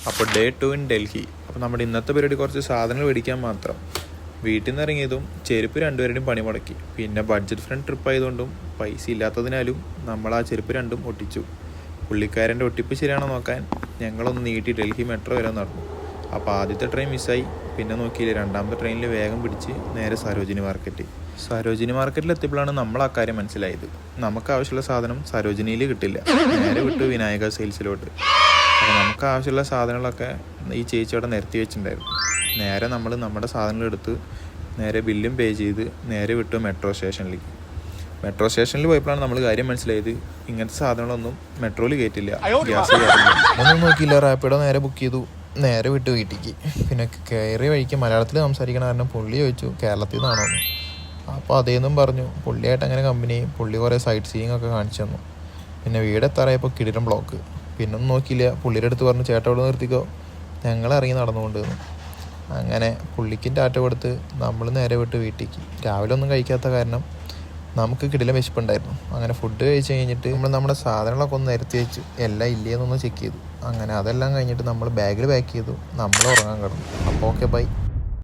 അപ്പോൾ day 2 in Delhi. അപ്പോൾ നമ്മുടെ ഇന്നത്തെ പരിപാടി കുറച്ച് സാധനങ്ങൾ മേടിക്കാൻ മാത്രം. വീട്ടിൽ നിന്ന് ഇറങ്ങിയതും ചെരുപ്പ് രണ്ടുപേരുടെയും പണി മുടക്കി. പിന്നെ ബഡ്ജറ്റ് ഫ്രണ്ട് ട്രിപ്പ് ആയതുകൊണ്ടും പൈസ ഇല്ലാത്തതിനാലും നമ്മൾ ആ ചെരുപ്പ് രണ്ടും ഒട്ടിച്ചു. പുള്ളിക്കാരൻ്റെ ഒട്ടിപ്പ് ശരിയാണോ നോക്കാൻ ഞങ്ങളൊന്ന് നീട്ടി ഡൽഹി മെട്രോ വരെ നടന്നു. അപ്പോൾ ആദ്യത്തെ ട്രെയിൻ മിസ്സായി. പിന്നെ നോക്കിയില്ല, രണ്ടാമത്തെ ട്രെയിനിൽ വേഗം പിടിച്ച് നേരെ സരോജിനി മാർക്കറ്റ്. സരോജിനി മാർക്കറ്റിൽ എത്തിയപ്പോഴാണ് നമ്മൾ ആ കാര്യം മനസ്സിലായത്. നമുക്ക് ആവശ്യമുള്ള സാധനം സരോജിനിയിൽ കിട്ടില്ല, നേരെ വിട്ടു വിനായക സെയിൽസിലോട്ട്. അപ്പോൾ നമുക്ക് ആവശ്യമുള്ള സാധനങ്ങളൊക്കെ ഈ ചേച്ചി അവിടെ നിരത്തി വെച്ചിട്ടുണ്ടായിരുന്നു. നേരെ നമ്മൾ നമ്മുടെ സാധനങ്ങൾ എടുത്ത് നേരെ ബില്ലും പേ ചെയ്ത് നേരെ വിട്ടു മെട്രോ സ്റ്റേഷനിലേക്ക്. മെട്രോ സ്റ്റേഷനിൽ പോയപ്പോഴാണ് നമ്മൾ കാര്യം മനസ്സിലായത്, ഇങ്ങനത്തെ സാധനങ്ങളൊന്നും മെട്രോയിൽ കയറ്റില്ല, ഗ്യാസ് കയറില്ല. ഒന്നും നോക്കിയില്ല, റാപ്പിഡോ നേരെ ബുക്ക് ചെയ്തു, നേരെ വിട്ടു വീട്ടിലേക്ക്. പിന്നെ കയറിയ വഴിക്ക് മലയാളത്തിൽ സംസാരിക്കണ കാരണം പുള്ളി ചോദിച്ചു കേരളത്തിൽ നിന്നാണോ എന്ന്. അപ്പോൾ അതേന്നും പറഞ്ഞു. പുള്ളിയായിട്ട് അങ്ങനെ കമ്പനി, പുള്ളി കുറേ സൈറ്റ് സീയിങ് ഒക്കെ കാണിച്ചു തന്നു. പിന്നെ വീടെത്താറായപ്പോൾ കിടിലം ബ്ലോക്ക്. പിന്നെ ഒന്നും നോക്കിയില്ല, പുള്ളിയുടെ അടുത്ത് പറഞ്ഞു ചേട്ടാ ഇവിടെ നിർത്തിക്കോ, ഞങ്ങൾ ഇറങ്ങി നടന്നുകൊണ്ട് വന്നു. അങ്ങനെ പുള്ളിക്കും ടാറ്റ കൊടുത്ത് നമ്മൾ നേരെ വിട്ട് വീട്ടിലേക്ക്. രാവിലെ ഒന്നും കഴിക്കാത്ത കാരണം നമുക്ക് കിടിലം വിശപ്പുണ്ടായിരുന്നു. അങ്ങനെ ഫുഡ് കഴിച്ച് കഴിഞ്ഞിട്ട് നമ്മൾ നമ്മുടെ സാധനങ്ങളൊക്കെ ഒന്ന് നിരത്തി വെച്ച് എല്ലാം ഇല്ലേന്നൊന്ന് ചെക്ക് ചെയ്തു. അങ്ങനെ അതെല്ലാം കഴിഞ്ഞിട്ട് നമ്മൾ ബാഗിൽ പാക്ക് ചെയ്തു, നമ്മൾ ഉറങ്ങാൻ കിടന്നു. അപ്പോൾ ഓക്കെ ബൈ.